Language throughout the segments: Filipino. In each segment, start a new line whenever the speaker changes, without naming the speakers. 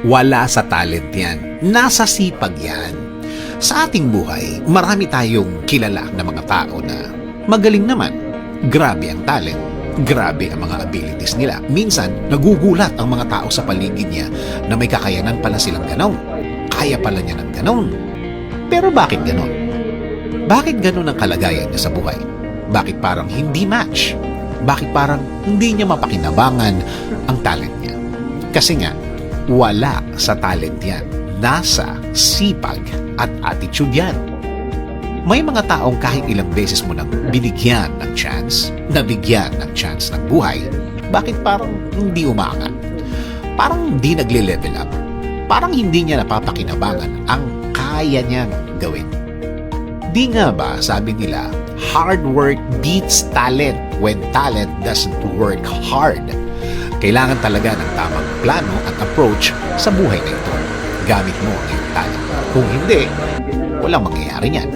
Wala sa talent yan. Nasa sipag yan. Sa ating buhay, marami tayong kilala na mga tao na magaling naman. Grabe ang talent. Grabe ang mga abilities nila. Minsan, nagugulat ang mga tao sa paligid niya na may kakayanan pala silang ganon. Kaya pala niya ng ganon. Pero bakit ganon? Bakit ganon ang kalagayan niya sa buhay? Bakit parang hindi match? Bakit parang hindi niya mapakinabangan ang talent niya? Kasi nga, wala sa talent yan. Nasa sipag at attitude yan. May mga taong kahit ilang beses mo nang binigyan ng chance, nabigyan ng chance ng buhay, bakit parang hindi umaangat? Parang hindi nagle-level up. Parang hindi niya napapakinabangan ang kaya niyang gawin. Di nga ba, sabi nila, hard work beats talent when talent doesn't work hard. Kailangan talaga ng tamang plano at approach sa buhay na ito. Gamit mo ang iyong talent. Kung hindi, walang mangyayari niyan.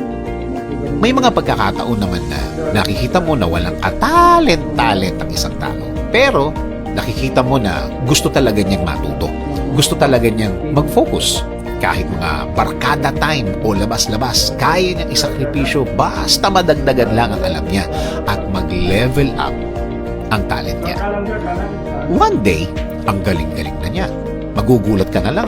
May mga pagkakataon naman na nakikita mo na walang katalent-talent ang isang tao. Pero nakikita mo na gusto talaga niyang matuto. Gusto talaga niyang mag-focus. Kahit mga barkada time o labas-labas, kaya niyang isakripisyo basta madagdagan lang ang alam niya at mag-level up ang talent niya. One day, ang galing-galing na niya. Magugulat ka na lang